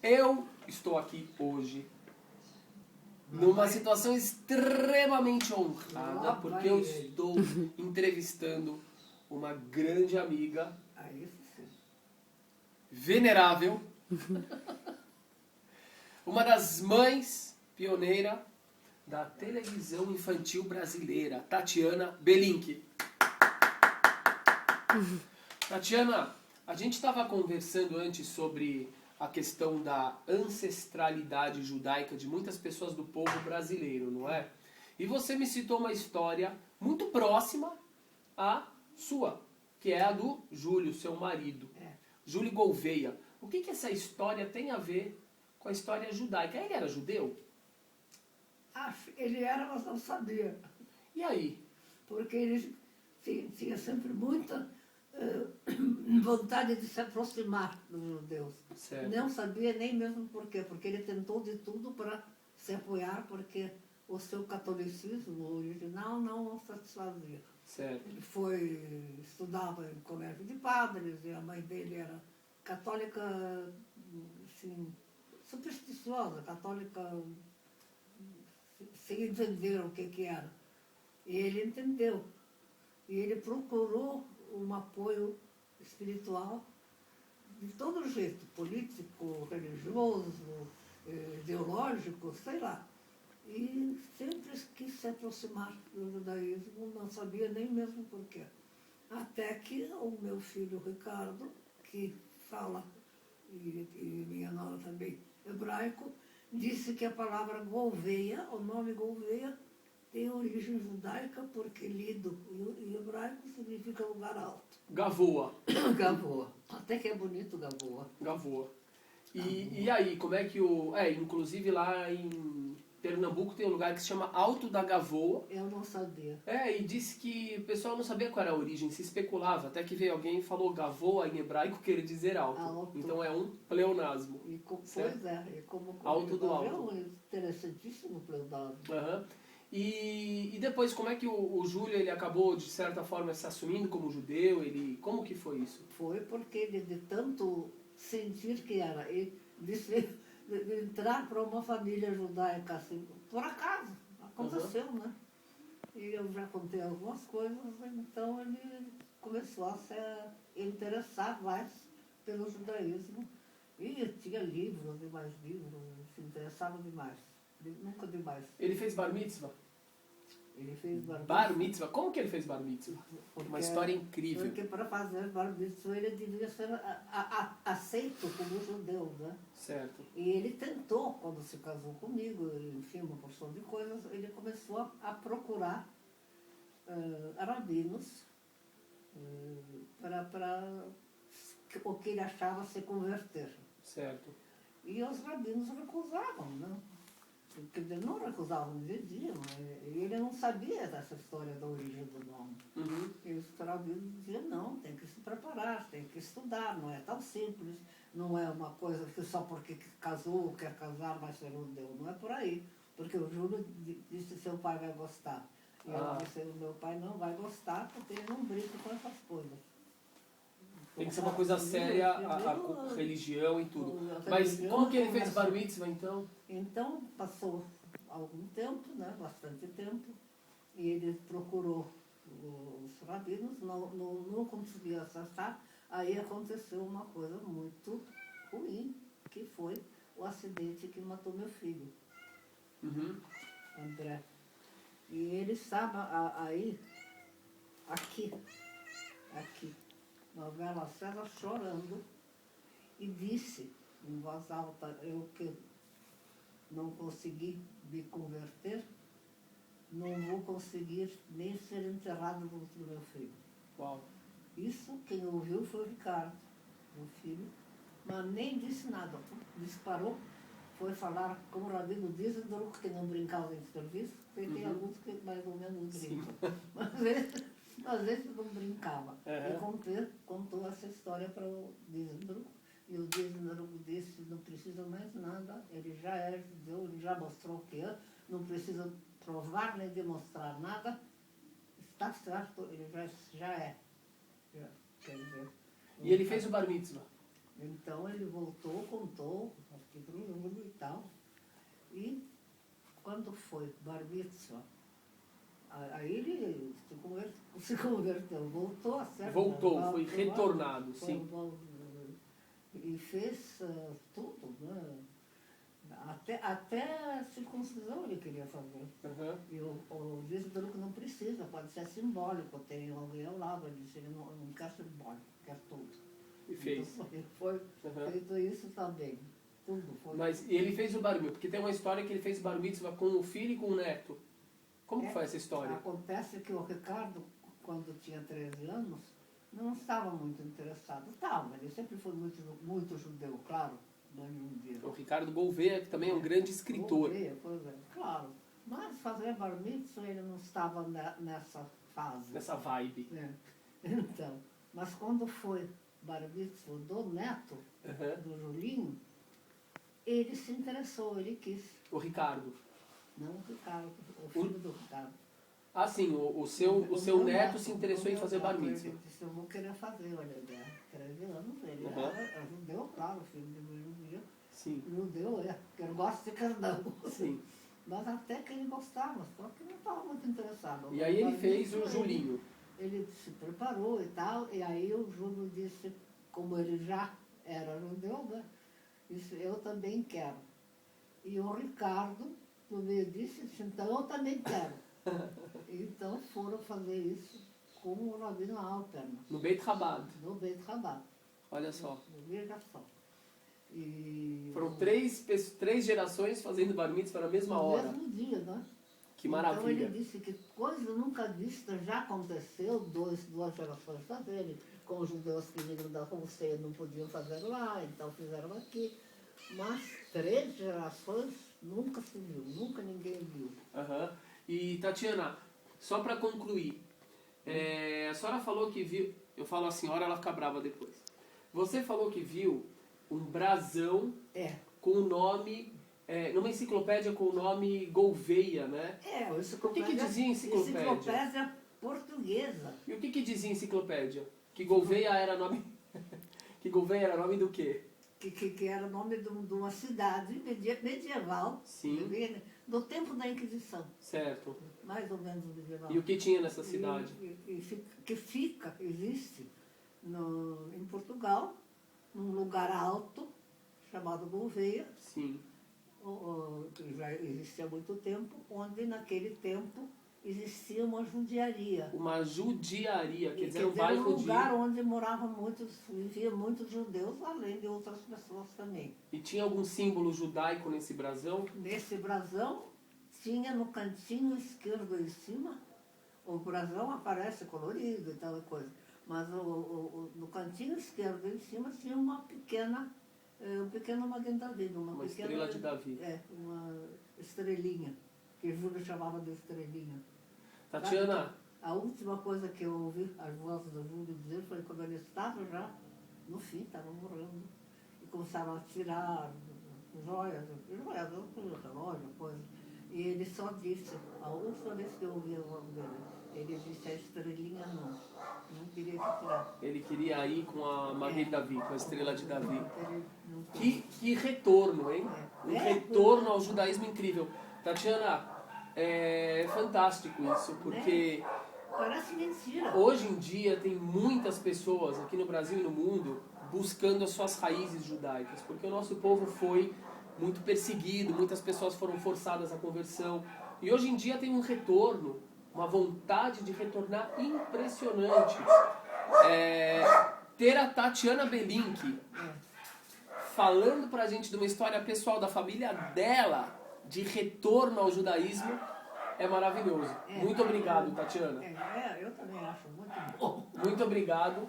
Eu estou aqui hoje numa situação extremamente honrada, porque eu estou entrevistando uma grande amiga, venerável, uma das mães pioneira da televisão infantil brasileira, Tatiana Belink. Tatiana, a gente estava conversando antes sobre a questão da ancestralidade judaica de muitas pessoas do povo brasileiro, não é? E você me citou uma história muito próxima à sua, que é a do Júlio, seu marido. Júlio Gouveia. O que essa história tem a ver com a história judaica? Ele era judeu? Ele era, mas não sabia. E aí? Porque ele tinha sempre muita vontade de se aproximar dos judeus. Certo. Não sabia nem mesmo por quê, porque ele tentou de tudo para se apoiar, porque o seu catolicismo original não o satisfazia. Certo. Ele estudava em colégio de padres, e a mãe dele era católica, assim, supersticiosa, católica sem entender o que era. E ele entendeu. E ele procurou um apoio espiritual de todo jeito, político, religioso, ideológico, sei lá. E sempre quis se aproximar do judaísmo, não sabia nem mesmo porquê. Até que o meu filho Ricardo, que fala, e minha nora também, hebraico, disse que a palavra Gouveia, o nome Gouveia, tem origem judaica, porque lido em hebraico significa lugar alto. Gavoa. Gavoa. Até que é bonito Gavoa. Gavoa. E aí, como é que inclusive lá em Pernambuco tem um lugar que se chama Alto da Gavoa. Eu não sabia. E disse que o pessoal não sabia qual era a origem, se especulava, até que veio alguém e falou Gavoa em hebraico quer dizer alto. Alto. Então é um pleonasmo. Pois é, e como Alto do alto. É um interessantíssimo pleonasmo. Uhum. E depois, como é que o Júlio ele acabou, de certa forma, se assumindo como judeu? Como que foi isso? Foi porque ele, de tanto sentir que era, de entrar para uma família judaica assim, por acaso, aconteceu, né? E eu já contei algumas coisas, então ele começou a se interessar mais pelo judaísmo. E tinha livros e mais livros, se interessava demais, nunca demais. Ele fez bar mitzvah? Ele fez bar mitzvah? Como que ele fez bar mitzvah? Uma história incrível. Porque para fazer bar mitzvah ele devia ser aceito como judeu, né? Certo. E ele tentou, quando se casou comigo, enfim, uma porção de coisas, ele começou a procurar rabinos para o que ele achava se converter. Certo. E os rabinos recusavam, né? Quer dizer, não recusavam, diziam, e ele não sabia dessa história da origem do nome. Uhum. E os rabinos diziam, não, tem que se preparar, tem que estudar, não é tão simples, não é uma coisa que só porque casou, quer casar, vai ser judeu, não é por aí. Porque o Júlio disse que seu pai vai gostar. E eu disse, o meu pai não vai gostar porque ele não brinca com essas coisas. Tem que ser uma coisa séria, a religião e tudo. Mas como que ele fez bar mitzvah, então? Então, passou algum tempo, né, bastante tempo, e ele procurou os rabinos, não conseguia acessar. Aí aconteceu uma coisa muito ruim, que foi o acidente que matou meu filho, André. E ele estava aí, aqui, na Bela César, chorando, e disse, em voz alta, eu que não consegui me converter, não vou conseguir nem ser enterrado junto do meu filho. Uau. Isso, quem ouviu foi o Ricardo, meu filho, mas nem disse nada, disparou, foi falar com o rabino Dizendorf, que não brincava em serviço, porque tem alguns que mais ou menos brincam, mas esse não brincava. E contou essa história para o Dizendorf, e o Dizendorf disse, não precisa mais nada, ele já é judeu, ele já mostrou que é, não precisa provar nem demonstrar nada, está certo, ele já é. Quer dizer, e ele fez o bar mitzvah? Então ele voltou, contou, aqui para o mundo e tal. E quando foi Bar Mitzvah, aí ele se converteu, voltou a ser. Voltou, foi retornado, sim. E fez tudo, né? Até a circuncisão ele queria fazer. Uhum. E o juiz falou que não precisa, pode ser simbólico. Tem alguém ao lado, ele disse, ele não quer simbólico, quer tudo. E fez. Então, foi feito isso também. Tudo foi. Mas ele fez o bar mitzvah, porque tem uma história que ele fez bar mitzvah com o filho e com o neto. Como que foi essa história? Acontece que o Ricardo, quando tinha 13 anos, não estava muito interessado. Estava, ele sempre foi muito judeu, claro. O Ricardo Gouveia, que também é um grande escritor. Gouveia, pois é, claro. Mas fazer bar mitzvah, ele não estava nessa fase. Nessa vibe. É. Então, mas quando foi bar mitzvah do neto, do Julinho, ele se interessou, ele quis. O Ricardo. Não o Ricardo, o filho do Ricardo. Ah, sim, o seu neto se interessou em fazer bar mitzvah. Ele disse, eu vou querer fazer, olha, 13 anos, ele era judeu, claro, filho de uma judia. Sim. Judeu porque eu gosto de cardão. Sim. Mas até que ele gostava, só que não estava muito interessado. E aí ele fez o Julinho. Ele se preparou e tal, e aí o Júlio disse, como ele já era judeu, né? Disse, eu também quero. E o Ricardo, no meio disse, então eu também quero. Então foram fazer isso com o Rabino Alperman. No Beit Chabad. No Beit Chabad. Olha só. Veja só. E foram três gerações fazendo bar mitzvah na mesma hora. No mesmo dia, né? Que maravilha. Então ele disse que coisa nunca vista já aconteceu, duas gerações fazerem, com os judeus que vinham da Rússia não podiam fazer lá, então fizeram aqui. Mas 3 gerações nunca se viu, nunca ninguém viu. E Tatiana, só para concluir, a senhora falou que viu, eu falo a senhora, ela fica brava depois. Você falou que viu um brasão com o nome, numa enciclopédia com o nome Gouveia, né? O que dizia a enciclopédia? Enciclopédia portuguesa. E o que dizia a enciclopédia? Que Gouveia era nome... que Gouveia era nome do quê? Que era o nome de uma cidade medieval. Sim. Do tempo da Inquisição. Certo. Mais ou menos medieval. E o que tinha nessa cidade? Existe em Portugal, num lugar alto, chamado Gouveia. Sim. Que já existia há muito tempo, onde naquele tempo existia uma judiaria. Uma judiaria, quer dizer, um bairro um lugar onde viviam muitos judeus, além de outras pessoas também. E tinha algum símbolo judaico nesse brasão? Nesse brasão, tinha no cantinho esquerdo em cima, o brasão aparece colorido e tal coisa, mas no cantinho esquerdo em cima tinha uma pequena, um pequeno Magen David, uma pequena, estrela de Davi. Uma estrelinha, que Júlio chamava de estrelinha. Tatiana. A última coisa que eu ouvi as vozes do Júlio dizer foi quando ele estava já, no fim, estava morrendo, e começaram a tirar joias, relógio, coisa. E ele só disse, a última vez que eu ouvi a voz dele, ele disse, a estrelinha não queria tirar. Ele queria ir com a Magen Davi, com a estrela de Davi. Que retorno, hein? Um retorno ao judaísmo incrível. Tatiana, é fantástico isso, porque parece mentira. Hoje em dia tem muitas pessoas aqui no Brasil e no mundo buscando as suas raízes judaicas, porque o nosso povo foi muito perseguido, muitas pessoas foram forçadas à conversão, e hoje em dia tem um retorno, uma vontade de retornar impressionante. Ter a Tatiana Belink falando pra gente de uma história pessoal da família dela, de retorno ao judaísmo, é maravilhoso. Muito obrigado, Tatiana. Eu também acho muito bom. Muito obrigado.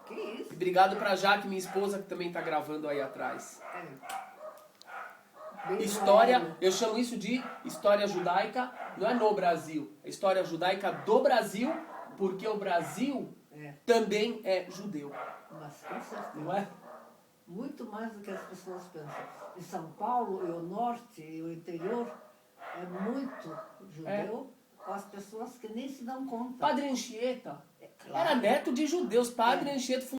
Que isso? Obrigado pra Jaque, minha esposa, que também tá gravando aí atrás. História, eu chamo isso de história judaica, não é no Brasil, é história judaica do Brasil, porque o Brasil também é judeu. Mas com certeza. Não é? Muito mais do que as pessoas pensam. Em São Paulo, e o norte, e o interior, é muito judeu, com as pessoas que nem se dão conta. Padre Anchieta Claro. era neto de judeus. Padre Anchieta